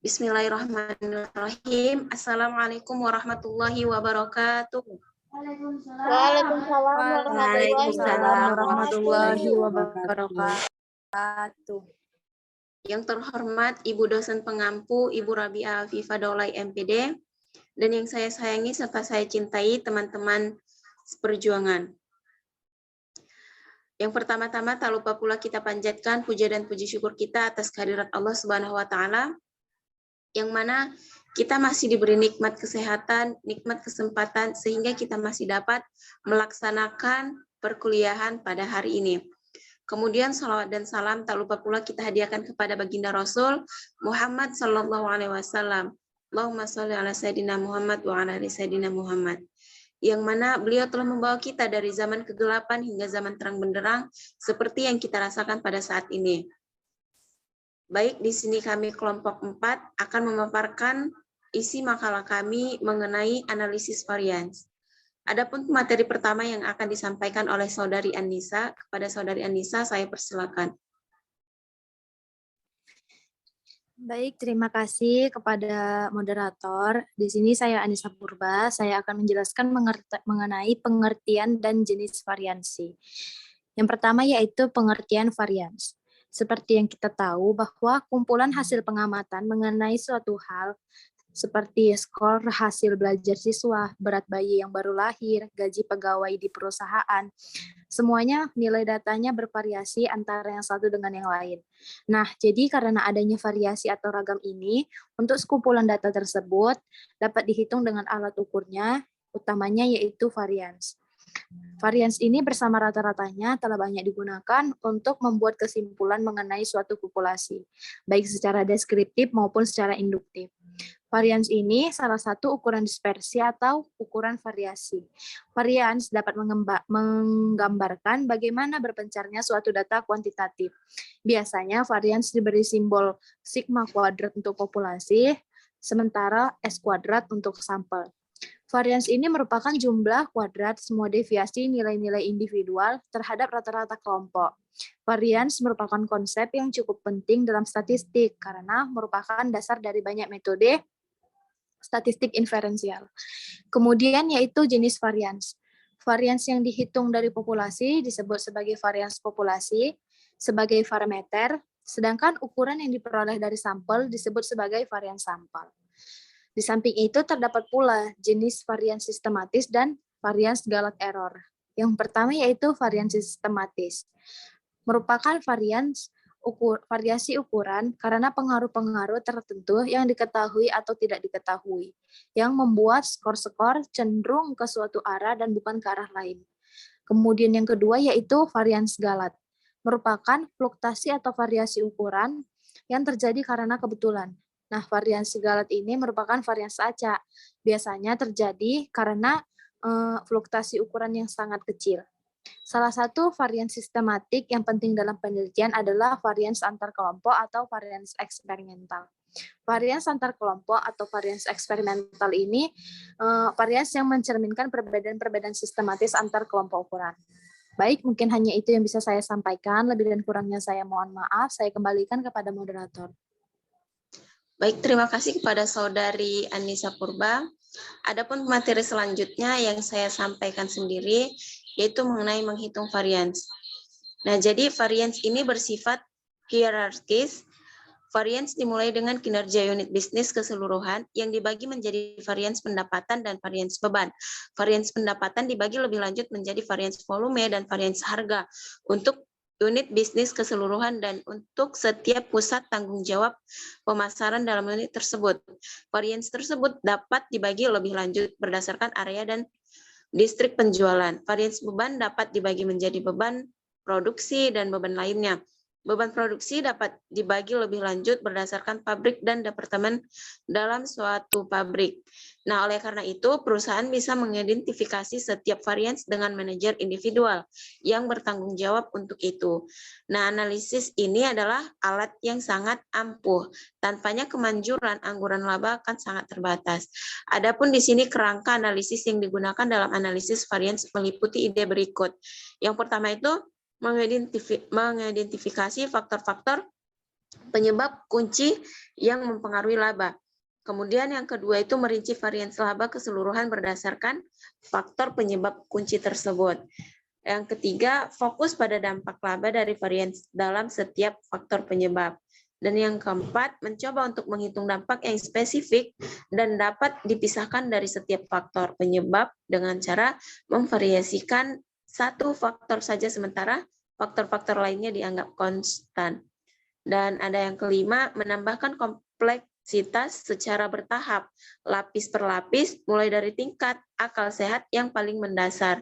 Bismillahirrahmanirrahim. Assalamualaikum warahmatullahi wabarakatuh. Waalaikumsalam warahmatullahi wabarakatuh. Yang terhormat Ibu dosen pengampu, Ibu Rabi'ah Afifah Daulay MPD, dan yang saya sayangi serta saya cintai teman-teman seperjuangan. Yang pertama-tama tak lupa pula kita panjatkan puja dan puji syukur kita atas kehadirat Allah Subhanahu wa taala, yang mana kita masih diberi nikmat kesehatan, nikmat kesempatan sehingga kita masih dapat melaksanakan perkuliahan pada hari ini. Kemudian salawat dan salam tak lupa pula kita hadiahkan kepada baginda Rasul Muhammad sallallahu alaihi wasallam. Allahumma sholli ala sayidina Muhammad wa ala ali sayidina Muhammad. Yang mana beliau telah membawa kita dari zaman kegelapan hingga zaman terang benderang seperti yang kita rasakan pada saat ini. Baik, di sini kami kelompok 4 akan memaparkan isi makalah kami mengenai analisis varians. Adapun materi pertama yang akan disampaikan oleh Saudari Anissa, kepada Saudari Anissa saya persilakan. Baik, terima kasih kepada moderator. Di sini saya Anissa Purba, saya akan menjelaskan mengenai pengertian dan jenis variansi. Yang pertama yaitu pengertian varians. Seperti yang kita tahu bahwa kumpulan hasil pengamatan mengenai suatu hal seperti skor hasil belajar siswa, berat bayi yang baru lahir, gaji pegawai di perusahaan, semuanya nilai datanya bervariasi antara yang satu dengan yang lain. Nah, jadi karena adanya variasi atau ragam ini, untuk sekumpulan data tersebut dapat dihitung dengan alat ukurnya, utamanya yaitu varians. Varians ini bersama rata-ratanya telah banyak digunakan untuk membuat kesimpulan mengenai suatu populasi, baik secara deskriptif maupun secara induktif. Varians ini salah satu ukuran dispersi atau ukuran variasi. Varians dapat menggambarkan bagaimana berpencarnya suatu data kuantitatif. Biasanya varians diberi simbol sigma kuadrat untuk populasi, sementara S kuadrat untuk sampel. Varians ini merupakan jumlah kuadrat semua deviasi nilai-nilai individual terhadap rata-rata kelompok. Varians merupakan konsep yang cukup penting dalam statistik karena merupakan dasar dari banyak metode statistik inferensial. Kemudian yaitu jenis varians. Varians yang dihitung dari populasi disebut sebagai varians populasi sebagai parameter, sedangkan ukuran yang diperoleh dari sampel disebut sebagai varians sampel. Di samping itu terdapat pula jenis varians sistematis dan varians Galat error. Yang pertama yaitu varians sistematis. Merupakan variasi ukuran karena pengaruh-pengaruh tertentu yang diketahui atau tidak diketahui, yang membuat skor-skor cenderung ke suatu arah dan bukan ke arah lain. Kemudian yang kedua yaitu varians Galat. Merupakan fluktuasi atau variasi ukuran yang terjadi karena kebetulan. Nah, variasi Galat ini merupakan varians acak. Biasanya terjadi karena fluktuasi ukuran yang sangat kecil. Salah satu varians sistematik yang penting dalam penelitian adalah varians antar kelompok atau varians eksperimental. Varians antar kelompok atau varians eksperimental ini varians yang mencerminkan perbedaan-perbedaan sistematis antar kelompok ukuran. Baik, mungkin hanya itu yang bisa saya sampaikan. Lebih dan kurangnya saya mohon maaf. Saya kembalikan kepada moderator. Baik, terima kasih kepada Saudari Anissa Purba. Adapun materi selanjutnya yang saya sampaikan sendiri, yaitu mengenai menghitung varians. Nah, jadi varians ini bersifat hierarkis. Varians dimulai dengan kinerja unit bisnis keseluruhan yang dibagi menjadi varians pendapatan dan varians beban. Varians pendapatan dibagi lebih lanjut menjadi varians volume dan varians harga untuk unit bisnis keseluruhan dan untuk setiap pusat tanggung jawab pemasaran dalam unit tersebut. Varians tersebut dapat dibagi lebih lanjut berdasarkan area dan distrik penjualan. Varians beban dapat dibagi menjadi beban produksi dan beban lainnya. Beban produksi dapat dibagi lebih lanjut berdasarkan pabrik dan departemen dalam suatu pabrik. Nah, oleh karena itu, perusahaan bisa mengidentifikasi setiap varians dengan manajer individual yang bertanggung jawab untuk itu. Nah, analisis ini adalah alat yang sangat ampuh. Tanpanya kemanjuran angguran laba akan sangat terbatas. Adapun di sini kerangka analisis yang digunakan dalam analisis varians meliputi ide berikut. Yang pertama itu mengidentifikasi faktor-faktor penyebab kunci yang mempengaruhi laba. Kemudian yang kedua itu merinci varians laba keseluruhan berdasarkan faktor penyebab kunci tersebut. Yang ketiga, fokus pada dampak laba dari varians dalam setiap faktor penyebab. Dan yang keempat, mencoba untuk menghitung dampak yang spesifik dan dapat dipisahkan dari setiap faktor penyebab dengan cara memvariasikan satu faktor saja sementara faktor-faktor lainnya dianggap konstan. Dan ada yang kelima, menambahkan kompleksitas secara bertahap, lapis per lapis, mulai dari tingkat akal sehat yang paling mendasar,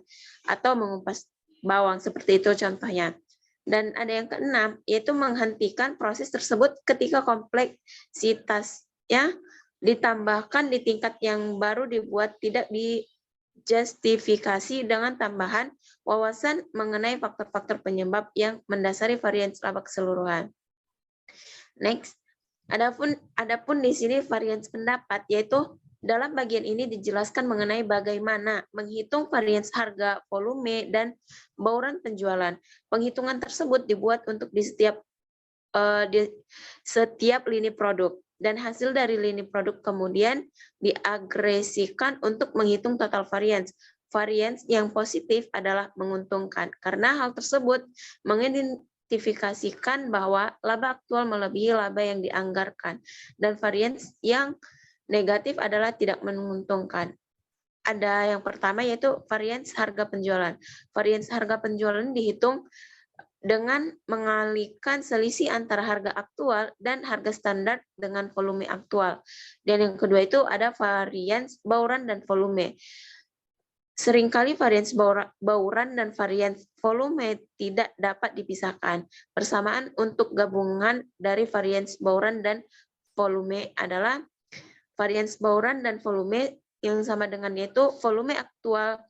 atau mengupas bawang, seperti itu contohnya. Dan ada yang keenam, yaitu menghentikan proses tersebut ketika kompleksitasnya ditambahkan di tingkat yang baru dibuat tidak dijustifikasi dengan tambahan wawasan mengenai faktor-faktor penyebab yang mendasari varians laba keseluruhan. Next, adapun di sini varians pendapat, yaitu dalam bagian ini dijelaskan mengenai bagaimana menghitung varians harga, volume, dan bauran penjualan. Penghitungan tersebut dibuat untuk di setiap lini produk, dan hasil dari lini produk kemudian diagresikan untuk menghitung total varians. Varians yang positif adalah menguntungkan, karena hal tersebut mengidentifikasikan bahwa laba aktual melebihi laba yang dianggarkan, dan varians yang negatif adalah tidak menguntungkan. Ada yang pertama yaitu varians harga penjualan. Varians harga penjualan dihitung dengan mengalihkan selisih antara harga aktual dan harga standar dengan volume aktual. Dan yang kedua itu ada varians bauran dan volume. Seringkali varians bauran dan varians volume tidak dapat dipisahkan. Persamaan untuk gabungan dari varians bauran dan volume adalah varians bauran dan volume yang sama dengan yaitu volume aktual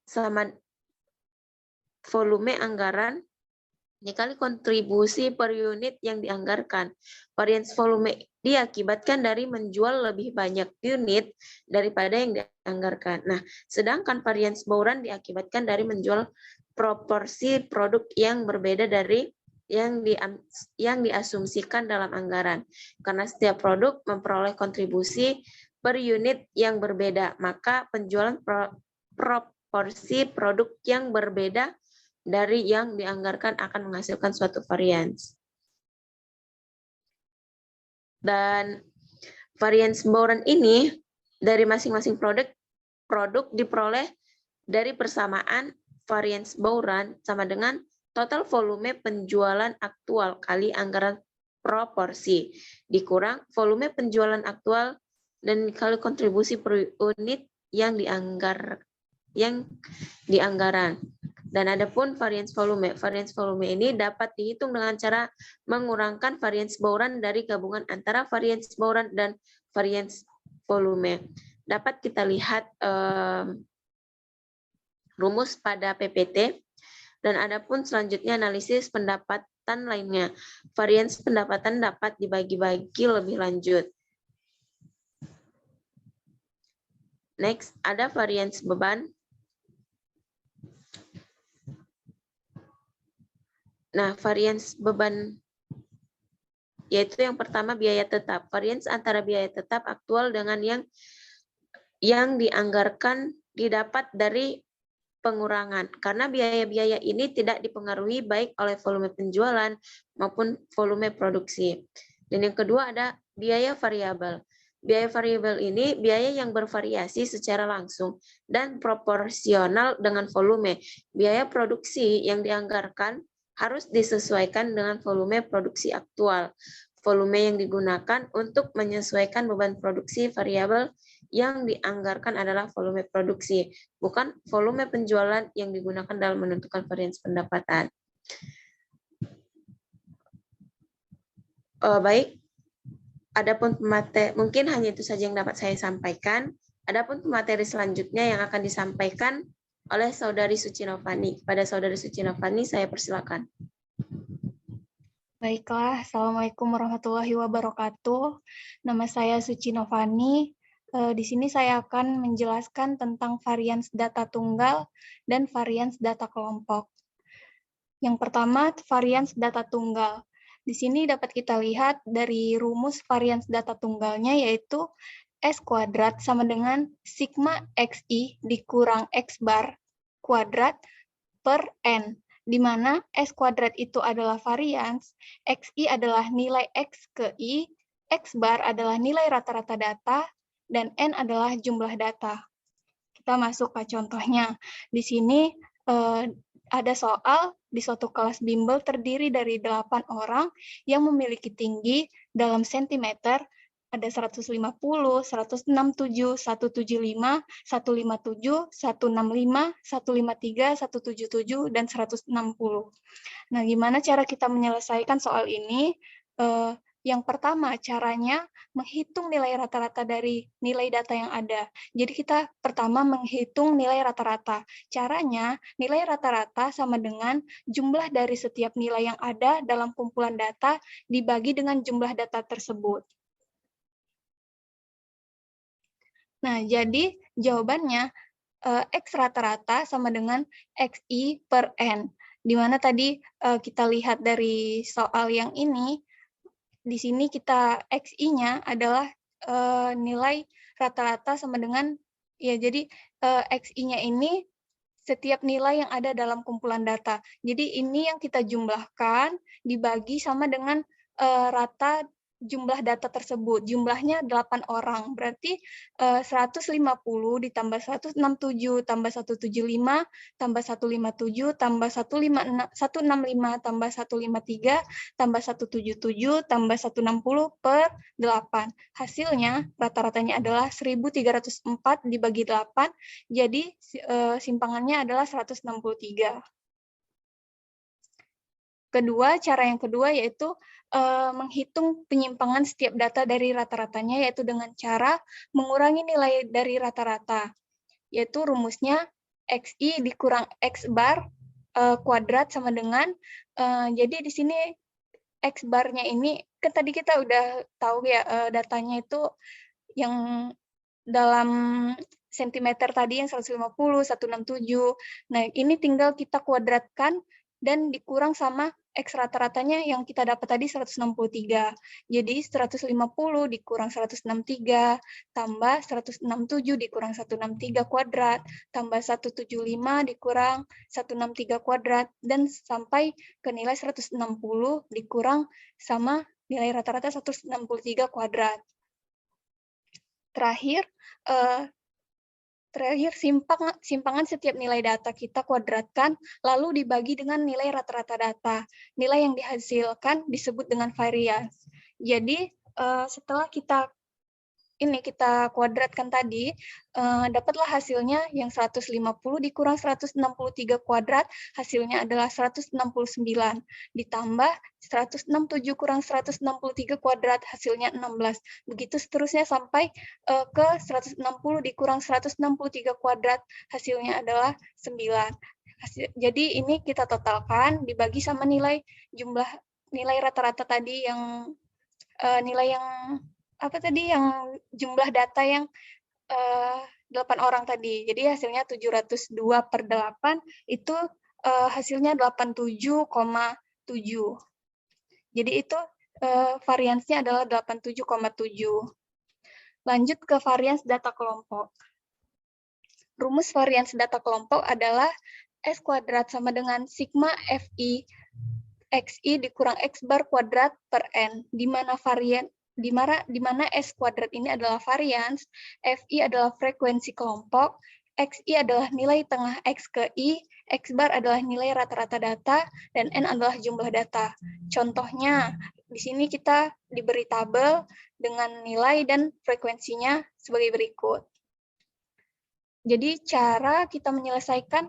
sama volume anggaran dikali kontribusi per unit yang dianggarkan. Varians volume diakibatkan dari menjual lebih banyak unit daripada yang dianggarkan. Nah, sedangkan varians bauran diakibatkan dari menjual proporsi produk yang berbeda dari yang diasumsikan dalam anggaran. Karena setiap produk memperoleh kontribusi per unit yang berbeda, maka penjualan proporsi produk yang berbeda dari yang dianggarkan akan menghasilkan suatu varians. Dan varians bauran ini dari masing-masing produk diperoleh dari persamaan varians bauran sama dengan total volume penjualan aktual kali anggaran proporsi dikurang volume penjualan aktual dan dikali kontribusi per unit yang dianggaran. Dan adapun varians volume. Varians volume ini dapat dihitung dengan cara mengurangkan varians bauran dari gabungan antara varians bauran dan varians volume. Dapat kita lihat rumus pada PPT. Dan adapun selanjutnya analisis pendapatan lainnya. Varians pendapatan dapat dibagi-bagi lebih lanjut. Next, ada varians beban. Nah, varians beban yaitu yang pertama biaya tetap. Varians antara biaya tetap aktual dengan yang dianggarkan didapat dari pengurangan. Karena biaya-biaya ini tidak dipengaruhi baik oleh volume penjualan maupun volume produksi. Dan yang kedua ada biaya variabel. Biaya variabel ini biaya yang bervariasi secara langsung dan proporsional dengan volume. Biaya produksi yang dianggarkan harus disesuaikan dengan volume produksi aktual. Volume yang digunakan untuk menyesuaikan beban produksi variabel yang dianggarkan adalah volume produksi, bukan volume penjualan yang digunakan dalam menentukan varians pendapatan. Baik, adapun pemateri, mungkin hanya itu saja yang dapat saya sampaikan. Adapun pemateri selanjutnya yang akan disampaikan oleh Saudari Suci Novani. Pada Saudari Suci Novani, saya persilakan. Baiklah, Assalamualaikum warahmatullahi wabarakatuh. Nama saya Suci Novani. Di sini saya akan menjelaskan tentang varians data tunggal dan varians data kelompok. Yang pertama, varians data tunggal. Di sini dapat kita lihat dari rumus varians data tunggalnya, yaitu S kuadrat sama dengan sigma XI dikurang X bar kuadrat per N, di mana S kuadrat itu adalah varians, XI adalah nilai X ke I, X bar adalah nilai rata-rata data, dan N adalah jumlah data. Kita masuk ke contohnya. Di sini ada soal di suatu kelas bimbel terdiri dari 8 orang yang memiliki tinggi dalam sentimeter ada 150, 167, 175, 157, 165, 153, 177, dan 160. Nah, gimana cara kita menyelesaikan soal ini? Yang pertama, caranya menghitung nilai rata-rata dari nilai data yang ada. Jadi kita pertama menghitung nilai rata-rata. Caranya, nilai rata-rata sama dengan jumlah dari setiap nilai yang ada dalam kumpulan data dibagi dengan jumlah data tersebut. Nah, jadi jawabannya X rata-rata sama dengan XI per N. Di mana tadi kita lihat dari soal yang ini, di sini kita XI-nya adalah nilai rata-rata sama dengan, ya jadi XI-nya ini setiap nilai yang ada dalam kumpulan data. Jadi ini yang kita jumlahkan dibagi sama dengan rata jumlah data tersebut. Jumlahnya 8 orang. Berarti 150 ditambah 167 tambah 175 tambah 157 tambah 165 tambah 153 tambah 177 tambah 160 per 8. Hasilnya rata-ratanya adalah 1304 dibagi 8. Jadi simpangannya adalah 163. Cara yang kedua yaitu menghitung penyimpangan setiap data dari rata-ratanya, yaitu dengan cara mengurangi nilai dari rata-rata, yaitu rumusnya XI dikurang X bar kuadrat sama dengan, jadi di sini X barnya ini, kan tadi kita udah tahu ya datanya itu yang dalam sentimeter tadi yang 150, 167. Nah, ini tinggal kita kuadratkan dan dikurang sama X rata-ratanya yang kita dapat tadi 163. Jadi 150 dikurang 163, tambah 167 dikurang 163 kuadrat, tambah 175 dikurang 163 kuadrat, dan sampai ke nilai 160 dikurang sama nilai rata-rata 163 kuadrat. Terakhir simpangan setiap nilai data kita kuadratkan, lalu dibagi dengan nilai rata-rata data. Nilai yang dihasilkan disebut dengan varians. Jadi, setelah kita kuadratkan tadi, dapatlah hasilnya yang 150 dikurang 163 kuadrat, hasilnya adalah 169. Ditambah 167 kurang 163 kuadrat, hasilnya 16. Begitu seterusnya sampai ke 160 dikurang 163 kuadrat, hasilnya adalah 9. Jadi ini kita totalkan, dibagi sama nilai rata-rata tadi yang nilai yang yang jumlah data yang 8 orang tadi. Jadi hasilnya 702 per 8 itu hasilnya 87,7. Jadi itu variansnya adalah 87,7. Lanjut ke varians data kelompok. Rumus varians data kelompok adalah S kuadrat sama dengan sigma FI XI dikurang X bar kuadrat per N, di mana S kuadrat ini adalah varians, FI adalah frekuensi kelompok, XI adalah nilai tengah X ke I, X bar adalah nilai rata-rata data, dan N adalah jumlah data. Contohnya, di sini kita diberi tabel dengan nilai dan frekuensinya sebagai berikut. Jadi cara kita menyelesaikan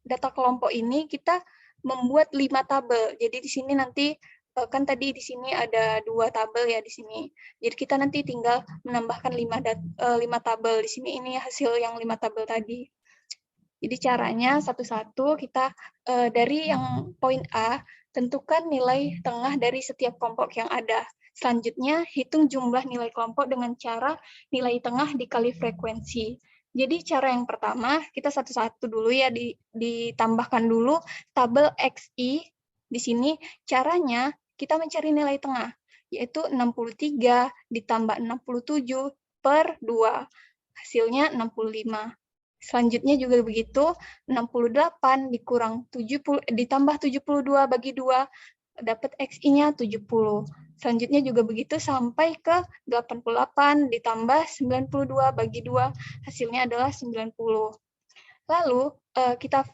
data kelompok ini, kita membuat 5 tabel. Jadi di sini nanti kan tadi di sini ada 2 tabel ya di sini. Jadi kita nanti tinggal menambahkan 5 tabel di sini. Ini hasil yang 5 tabel tadi. Jadi caranya satu-satu kita dari yang poin A, tentukan nilai tengah dari setiap kelompok yang ada. Selanjutnya hitung jumlah nilai kelompok dengan cara nilai tengah dikali frekuensi. Jadi cara yang pertama kita satu-satu dulu ya, ditambahkan dulu tabel XI Di sini caranya kita mencari nilai tengah, yaitu 63 ditambah 67 per 2. Hasilnya 65. Selanjutnya juga begitu, 68 dikurang 70, ditambah 72 bagi 2, dapat XI-nya 70. Selanjutnya juga begitu sampai ke 88 ditambah 92 bagi 2, hasilnya adalah 90. Lalu kita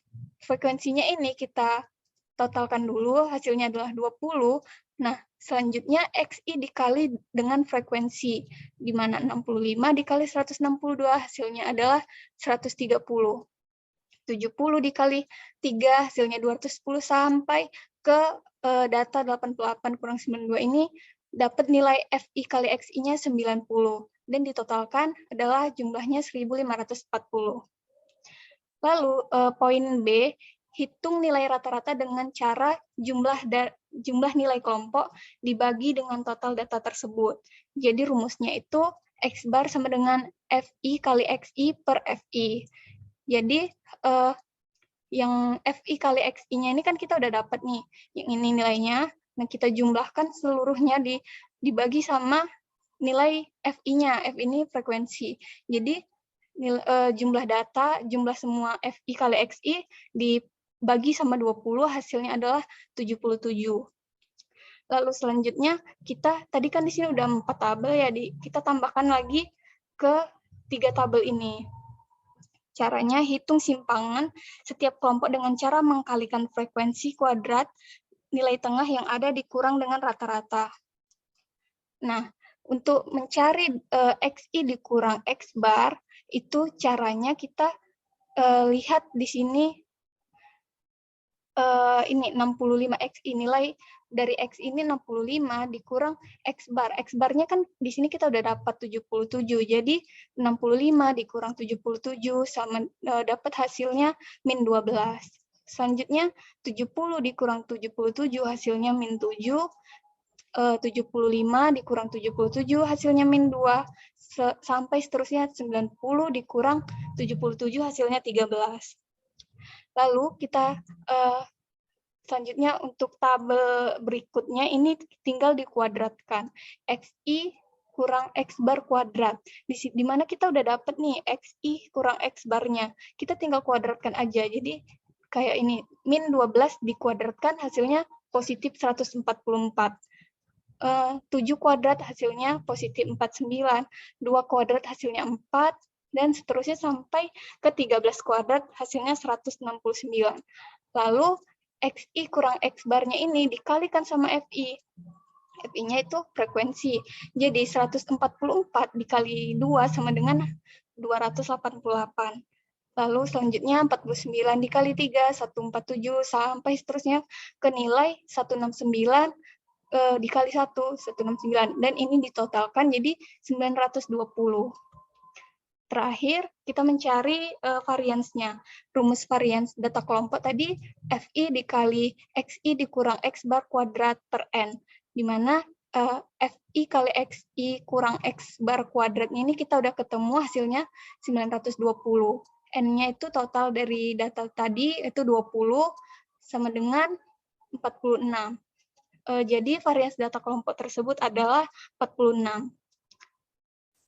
frekuensinya ini kita totalkan dulu, hasilnya adalah 20. Nah, selanjutnya XI dikali dengan frekuensi, di mana 65 dikali 162 hasilnya adalah 130. 70 dikali 3 hasilnya 210 sampai ke data 88 kurang 92 ini dapat nilai FI kali XI-nya 90 dan ditotalkan adalah jumlahnya 1540. Lalu poin B, hitung nilai rata-rata dengan cara jumlah nilai kelompok dibagi dengan total data tersebut. Jadi rumusnya itu X bar sama dengan FI kali XI per FI. Jadi yang FI kali XI-nya ini kan kita udah dapat nih, yang ini nilainya. Nah, kita jumlahkan seluruhnya dibagi sama nilai FI-nya. FI ini frekuensi. Jadi jumlah data, jumlah semua FI kali XI dibagi sama 20, hasilnya adalah 77. Lalu selanjutnya, kita tadi kan di sini udah 4 tabel ya, kita tambahkan lagi ke 3 tabel ini. Caranya hitung simpangan setiap kelompok dengan cara mengkalikan frekuensi kuadrat nilai tengah yang ada dikurang dengan rata-rata. Nah, untuk mencari XI dikurang X bar, itu caranya kita lihat di sini ini 65 XI, nilai dari X ini 65 dikurang X bar. X barnya kan di sini kita udah dapat 77. Jadi 65 dikurang 77 sama dapat hasilnya min 12. Selanjutnya 70 dikurang 77 hasilnya min 7. 75 dikurang 77 hasilnya min 2. Sampai seterusnya 90 dikurang 77 hasilnya 13. Lalu kita selanjutnya untuk tabel berikutnya ini tinggal dikuadratkan. XI kurang X bar kuadrat. Di mana kita udah dapat nih XI kurang X barnya. Kita tinggal kuadratkan aja. Jadi kayak ini, min 12 dikuadratkan hasilnya positif 144. 7 kuadrat hasilnya positif 49. 2 kuadrat hasilnya 4. Dan seterusnya sampai ke 13 kuadrat hasilnya 169. Lalu XI kurang X barnya ini dikalikan sama FI. FI-nya itu frekuensi. Jadi 144 dikali 2 sama dengan 288. Lalu selanjutnya 49 dikali 3, 147, sampai seterusnya ke nilai 169 dikali 1, 169. Dan ini ditotalkan jadi 920. Terakhir, kita mencari variansnya. Rumus varians data kelompok tadi, FI dikali XI dikurang X bar kuadrat per N. Di mana FI kali XI kurang X bar kuadratnya ini kita udah ketemu hasilnya 920. N-nya itu total dari data tadi, itu 20, sama dengan 46. Jadi varians data kelompok tersebut adalah 46.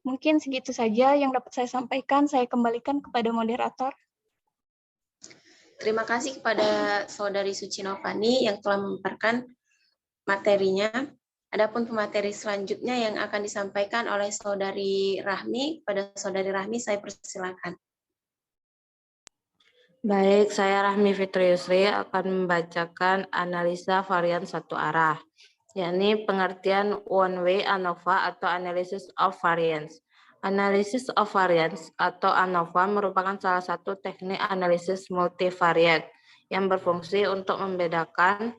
Mungkin segitu saja yang dapat saya sampaikan. Saya kembalikan kepada moderator. Terima kasih kepada Saudari Suci Novani yang telah memaparkan materinya. Adapun pemateri selanjutnya yang akan disampaikan oleh Saudari Rahmi, kepada Saudari Rahmi saya persilakan. Baik, saya Rahmi Fitri Yusri akan membacakan analisa varian satu arah, yakni pengertian one way ANOVA atau Analysis of Variance. Analysis of Variance atau ANOVA merupakan salah satu teknik analisis multivariat yang berfungsi untuk membedakan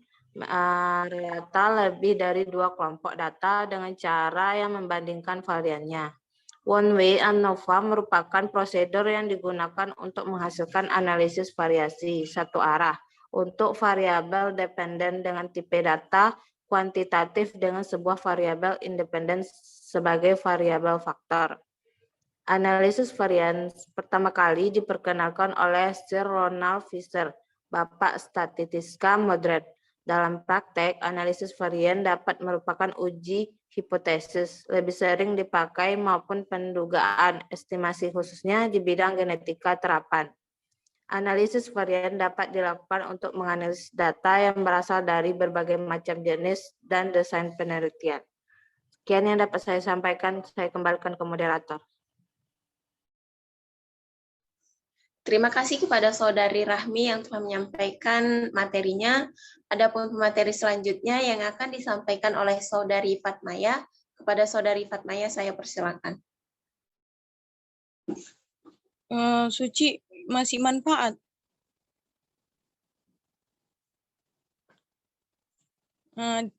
data lebih dari 2 kelompok data dengan cara yang membandingkan variannya. One way ANOVA merupakan prosedur yang digunakan untuk menghasilkan analisis variasi satu arah untuk variabel dependen dengan tipe data kuantitatif dengan sebuah variabel independen sebagai variabel faktor. Analisis varians pertama kali diperkenalkan oleh Sir Ronald Fisher, Bapak Statistika Modern, Dalam praktek, analisis varian dapat merupakan uji hipotesis, lebih sering dipakai maupun pendugaan estimasi khususnya di bidang genetika terapan. Analisis varian dapat dilakukan untuk menganalisis data yang berasal dari berbagai macam jenis dan desain penelitian. Sekian yang dapat saya sampaikan, saya kembalikan ke moderator. Terima kasih kepada Saudari Rahmi yang telah menyampaikan materinya. Adapun pemateri selanjutnya yang akan disampaikan oleh Saudari Fatmaya. Kepada Saudari Fatmaya, saya persilakan. Suci, masih manfaat.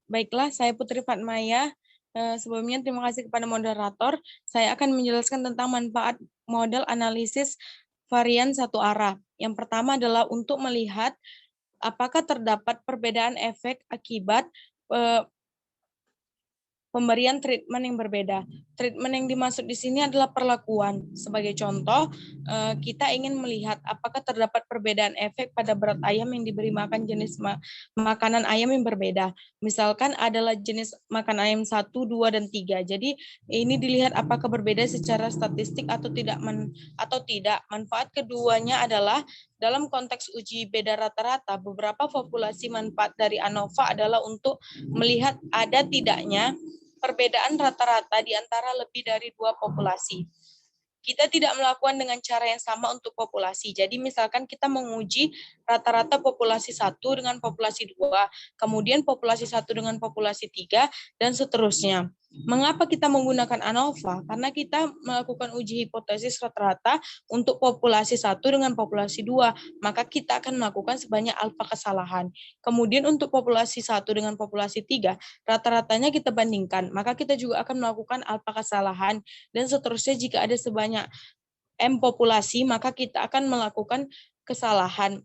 Baiklah, saya Putri Fatmaya. Sebelumnya terima kasih kepada moderator. Saya akan menjelaskan tentang manfaat model analisis varian satu arah. Yang pertama adalah untuk melihat apakah terdapat perbedaan efek akibat pemberian treatment yang berbeda. Treatment yang dimaksud di sini adalah perlakuan. Sebagai contoh, kita ingin melihat apakah terdapat perbedaan efek pada berat ayam yang diberi makan jenis makanan ayam yang berbeda. Misalkan adalah jenis makan ayam 1, 2, dan 3. Jadi ini dilihat apakah berbeda secara statistik atau tidak. Manfaat keduanya adalah dalam konteks uji beda rata-rata, beberapa populasi manfaat dari ANOVA adalah untuk melihat ada tidaknya perbedaan rata-rata di antara lebih dari 2 populasi. Kita tidak melakukan dengan cara yang sama untuk populasi. Jadi misalkan kita menguji rata-rata populasi 1 dengan populasi 2, kemudian populasi 1 dengan populasi 3, dan seterusnya. Mengapa kita menggunakan ANOVA? Karena kita melakukan uji hipotesis rata-rata untuk populasi 1 dengan populasi 2, maka kita akan melakukan sebanyak alfa kesalahan. Kemudian untuk populasi 1 dengan populasi 3, rata-ratanya kita bandingkan, maka kita juga akan melakukan alfa kesalahan, dan seterusnya jika ada sebanyak M populasi, maka kita akan melakukan kesalahan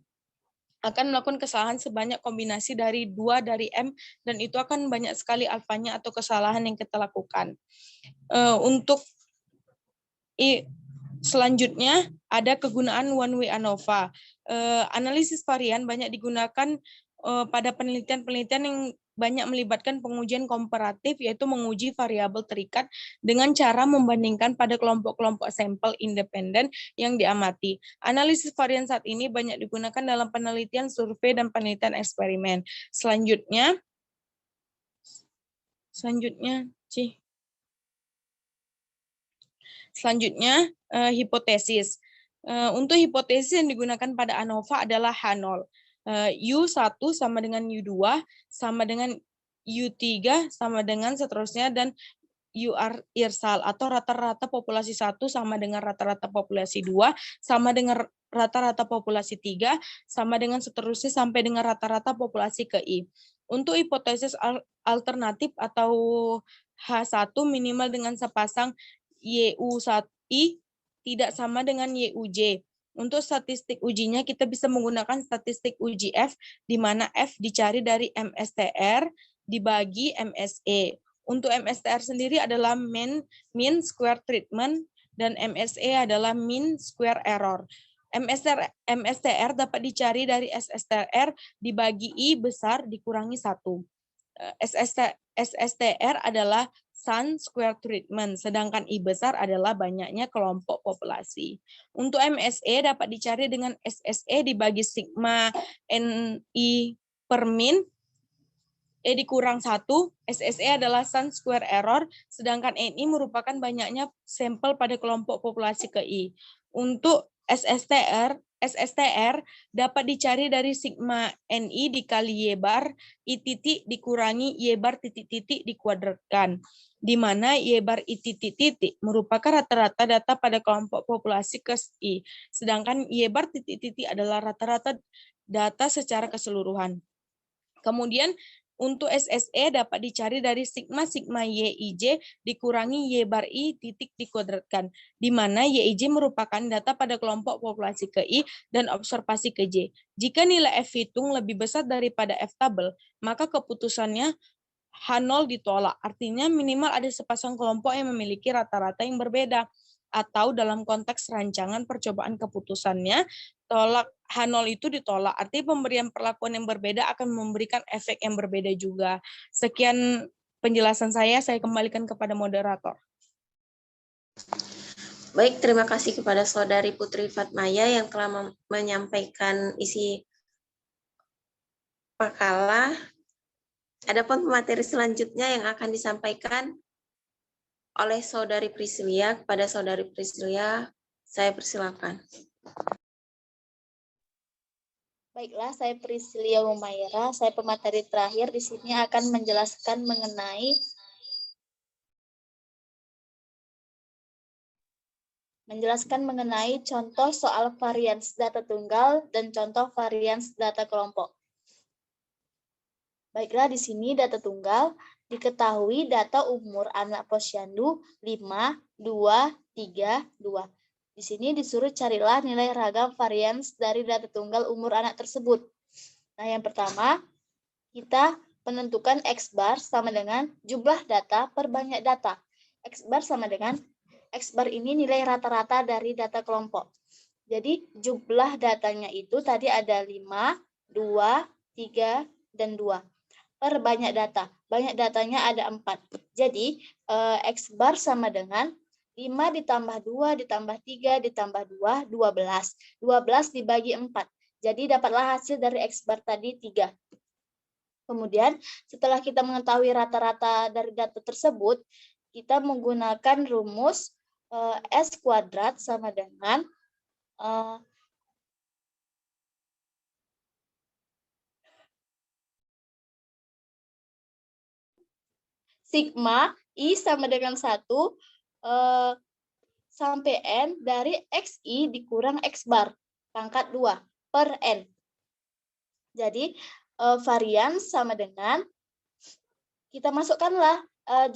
sebanyak kombinasi dari 2 dari M, dan itu akan banyak sekali alfanya atau kesalahan yang kita lakukan. Untuk selanjutnya ada kegunaan one way ANOVA. Analisis varian banyak digunakan pada penelitian-penelitian yang banyak melibatkan pengujian komparatif, yaitu menguji variabel terikat dengan cara membandingkan pada kelompok-kelompok sampel independen yang diamati. Analisis varian saat ini banyak digunakan dalam penelitian survei dan penelitian eksperimen. Selanjutnya hipotesis. Untuk hipotesis yang digunakan pada ANOVA adalah H0. U1 sama dengan U2, sama dengan U3, sama dengan seterusnya, dan irsal atau rata-rata populasi 1 sama dengan rata-rata populasi 2, sama dengan rata-rata populasi 3, sama dengan seterusnya sampai dengan rata-rata populasi ke I. Untuk hipotesis alternatif atau H1 minimal dengan sepasang YU1I tidak sama dengan YUJ. Untuk statistik ujinya kita bisa menggunakan statistik uji F, di mana F dicari dari MSTR dibagi MSE. Untuk MSTR sendiri adalah mean square treatment, dan MSE adalah mean square error. MSTR dapat dicari dari SSTR dibagi I besar dikurangi 1. SSTR adalah Sun Square Treatment, sedangkan I besar adalah banyaknya kelompok populasi. Untuk MSE dapat dicari dengan SSE dibagi sigma NI per min, E dikurang 1, SSE adalah Sun Square Error, sedangkan NI merupakan banyaknya sampel pada kelompok populasi ke I. Untuk SSTR dapat dicari dari sigma NI dikali Y bar I titik dikurangi Y bar titik-titik dikuadratkan, di mana Y bar I titik-titik merupakan rata-rata data pada kelompok populasi ke I, sedangkan Y bar titik-titik adalah rata-rata data secara keseluruhan. Kemudian untuk SSE dapat dicari dari sigma YIJ dikurangi Y bar I titik dikuadratkan, di mana YIJ merupakan data pada kelompok populasi ke I dan observasi ke J. Jika nilai F hitung lebih besar daripada F tabel, maka keputusannya H0 ditolak. Artinya minimal ada sepasang kelompok yang memiliki rata-rata yang berbeda. atau dalam konteks rancangan percobaan keputusannya, tolak H0 itu ditolak. Artinya pemberian perlakuan yang berbeda akan memberikan efek yang berbeda juga. Sekian penjelasan saya kembalikan kepada moderator. Baik, terima kasih kepada Saudari Putri Fatmaya yang telah menyampaikan isi makalah. Adapun materi selanjutnya yang akan disampaikan oleh Saudari Priscilia. Kepada Saudari Priscilia, saya persilakan. Baiklah, saya Priscilia Humaira. Saya pemateri terakhir di sini akan menjelaskan mengenai contoh soal varians data tunggal dan contoh varians data kelompok. Baiklah, di sini data tunggal diketahui data umur anak posyandu 5, 2, 3, 2. Di sini disuruh carilah nilai ragam varians dari data tunggal umur anak tersebut. Nah, yang pertama, kita menentukan X bar sama dengan jumlah data per banyak data. X bar sama dengan X bar ini nilai rata-rata dari data kelompok. Jadi jumlah datanya itu tadi ada 5, 2, 3, dan 2. Per banyak data. Banyak datanya ada 4. Jadi X bar sama dengan 5 ditambah 2 ditambah 3 ditambah 2, 12. 12 dibagi 4. Jadi dapatlah hasil dari X bar tadi 3. Kemudian setelah kita mengetahui rata-rata dari data tersebut, kita menggunakan rumus S kuadrat sama dengan sigma I sama dengan 1 sampai N dari XI dikurang X bar pangkat 2 per N. Jadi varians sama dengan, kita masukkanlah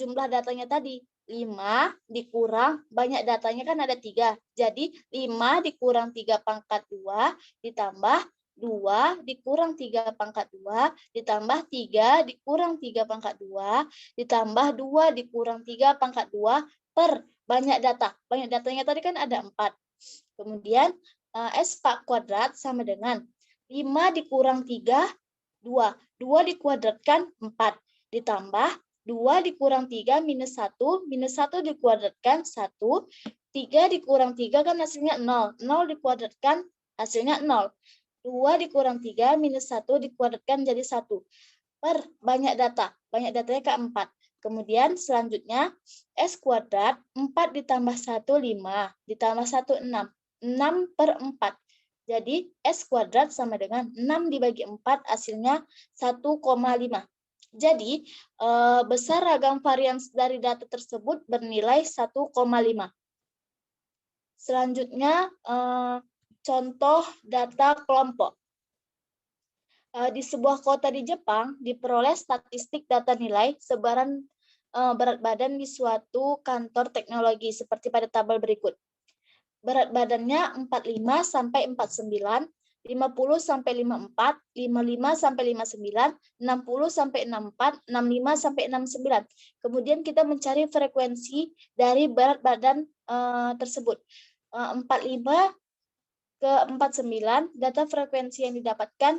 jumlah datanya tadi. 5 dikurang, banyak datanya kan ada 3. Jadi 5 dikurang 3 pangkat 2 ditambah 2 dikurang 3 pangkat 2 ditambah 3 dikurang 3 pangkat 2 ditambah 2 dikurang 3 pangkat 2 per banyak data. Banyak datanya tadi kan ada 4. Kemudian S kuadrat sama dengan 5 dikurang 3, 2. 2 dikuadratkan 4 ditambah 2 dikurang 3 minus 1, minus 1 dikuadratkan 1, 3 dikurang 3 kan hasilnya 0, 0 dikuadratkan hasilnya 0, 2 dikurang 3 minus 1 dikuadratkan jadi 1, per banyak data, banyak datanya ke 4. Kemudian selanjutnya S kuadrat 4 ditambah 1, 5, ditambah 1, 6, 6 per 4. Jadi S kuadrat sama dengan 6 dibagi 4 hasilnya 1,5. Jadi, besar ragam varians dari data tersebut bernilai 1,5. Selanjutnya, contoh data kelompok. Di sebuah kota di Jepang, diperoleh statistik data nilai sebaran berat badan di suatu kantor teknologi, seperti pada tabel berikut. Berat badannya 45 sampai 49, 50 sampai 54, 55 sampai 59, 60 sampai 64, 65 sampai 69. Kemudian kita mencari frekuensi dari berat badan tersebut. 45 ke 49, data frekuensi yang didapatkan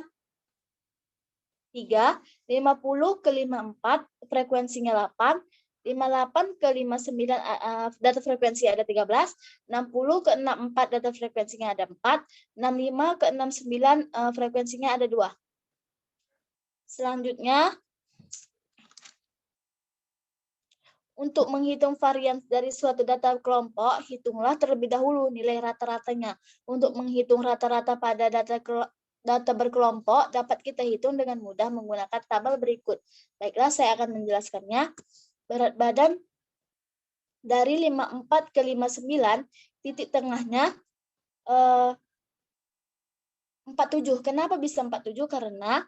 3, 50 ke 54, frekuensinya 8, 58 ke 59 data frekuensi ada 13, 60 ke 64 data frekuensinya ada 4, 65 ke 69 frekuensinya ada 2. Selanjutnya, untuk menghitung varian dari suatu data kelompok, hitunglah terlebih dahulu nilai rata-ratanya. Untuk menghitung rata-rata pada data berkelompok dapat kita hitung dengan mudah menggunakan tabel berikut. Baiklah, saya akan menjelaskannya. Berat badan dari 54 ke 59, titik tengahnya 47. Kenapa bisa 47? Karena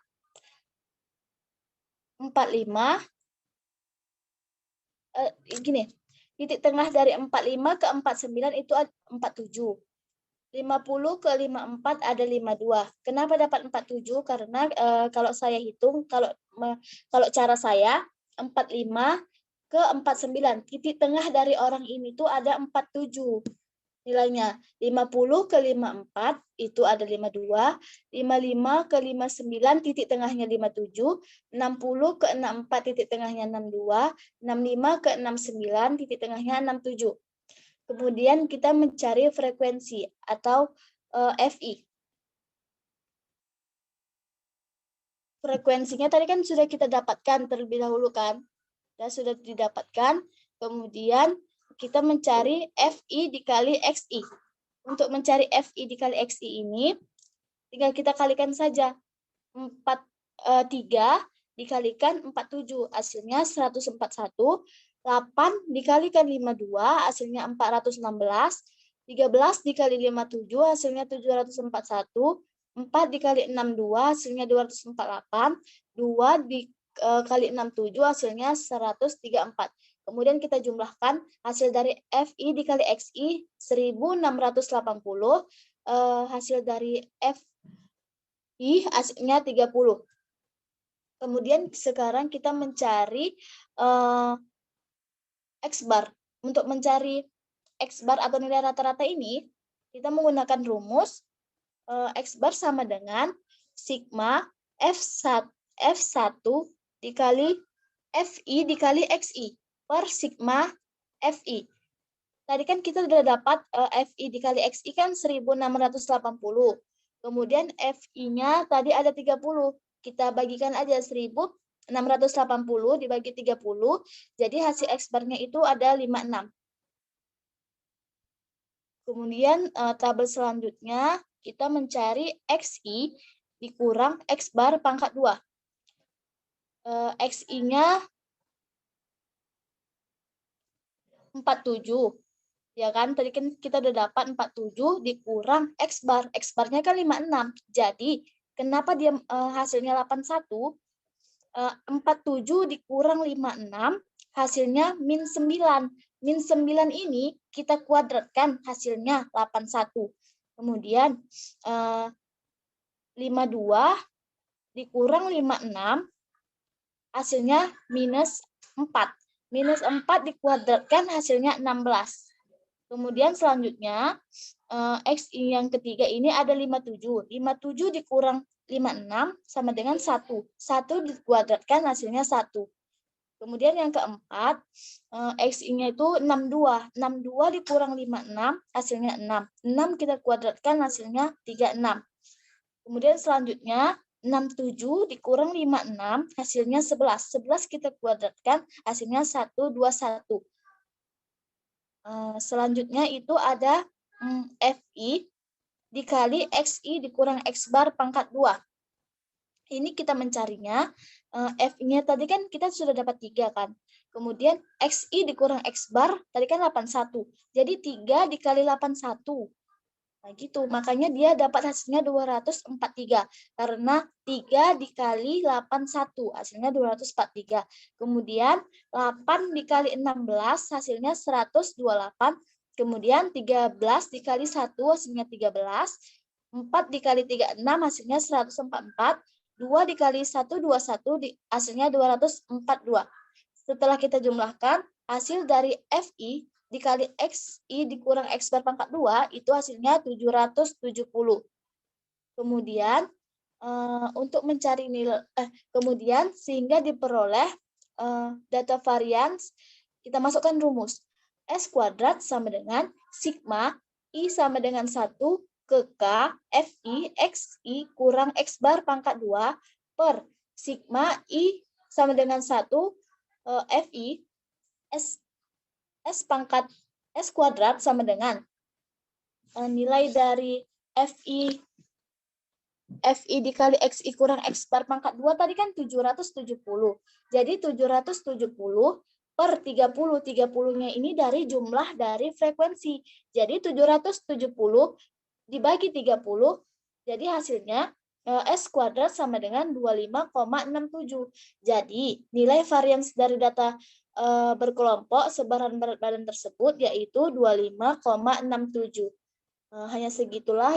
45 gini, titik tengah dari 45 ke 49 itu 47. 50 ke 54 ada 52. Kenapa dapat 47? Karena kalau saya hitung, kalau cara saya 45 ke 49. Titik tengah dari orang ini tuh ada 47 nilainya. 50 ke 54 itu ada 52. 55 ke 59 titik tengahnya 57. 60 ke 64 titik tengahnya 62. 65 ke 69 titik tengahnya 67. Kemudian kita mencari frekuensi atau FI. Frekuensinya tadi kan sudah kita dapatkan terlebih dahulu kan. Ya, sudah didapatkan. Kemudian kita mencari FI dikali XI. Untuk mencari FI dikali XI ini, tinggal kita kalikan saja. 3 dikalikan 47, hasilnya 141. 8 dikalikan 52, hasilnya 416. 13 dikali 57, hasilnya 741. 4 dikali 62, hasilnya 248. 2 dikali 67, hasilnya 134. Kemudian kita jumlahkan hasil dari FI dikali XI 1680. Hasil dari FI hasilnya 30. Kemudian sekarang kita mencari X-bar. Untuk mencari X-bar atau nilai rata-rata ini, kita menggunakan rumus X-bar sama dengan sigma F1 dikali FI dikali XI per sigma FI. Tadi kan kita sudah dapat FI dikali XI kan 1680. Kemudian FI-nya tadi ada 30. Kita bagikan aja 1680 dibagi 30. Jadi hasil X-bar-nya itu ada 56. Kemudian tabel selanjutnya kita mencari XI dikurang X-bar pangkat 2. XI-nya 47. Ya kan, tadi kan kita udah dapat 47 dikurang X-bar. X-bar-nya kan 56. Jadi, kenapa dia hasilnya 81? 47 dikurang 56, hasilnya min 9. Min 9 ini kita kuadratkan, hasilnya 81. Kemudian 52 dikurang 56, hasilnya minus 4. Minus 4 dikuadratkan, hasilnya 16. Kemudian selanjutnya, XI yang ketiga ini ada 57. 57 dikurang 56 sama dengan 1. 1 dikuadratkan, hasilnya 1. Kemudian yang keempat, XI-nya itu 62. 62 dikurang 56, hasilnya 6. 6 kita kuadratkan, hasilnya 36. Kemudian selanjutnya, 67 dikurang 56, hasilnya 11. 11 kita kuadratkan, hasilnya 121. Selanjutnya itu ada FI dikali XI dikurang X-bar pangkat 2. Ini kita mencarinya, F-nya tadi kan kita sudah dapat 3 kan. Kemudian XI dikurang X-bar, tadi kan 81. Jadi 3 dikali 81. Nah gitu, makanya dia dapat hasilnya 243. Karena 3 dikali 81, hasilnya 243. Kemudian 8 dikali 16, hasilnya 128. Kemudian 13 dikali 1, hasilnya 13. 4 dikali 36, hasilnya 144. 2 dikali 1, 21, hasilnya 242. Setelah kita jumlahkan, hasil dari FI dikali XI dikurang X-bar pangkat 2, itu hasilnya 770. Kemudian, untuk mencari nilai, kemudian sehingga diperoleh data varians, kita masukkan rumus. S kuadrat sama dengan sigma I sama dengan 1 ke K FI XI kurang X bar pangkat 2 per sigma I sama dengan 1 FI S pangkat S kuadrat sama dengan nilai dari FI dikali XI kurang X bar pangkat 2 tadi kan 770. Jadi 770 per 30. 30-nya ini dari jumlah dari frekuensi. Jadi 770 dibagi 30, jadi hasilnya S kuadrat sama dengan 25,67. Jadi nilai varians dari data berkelompok sebaran berat badan tersebut yaitu 25,67. Hanya segitulah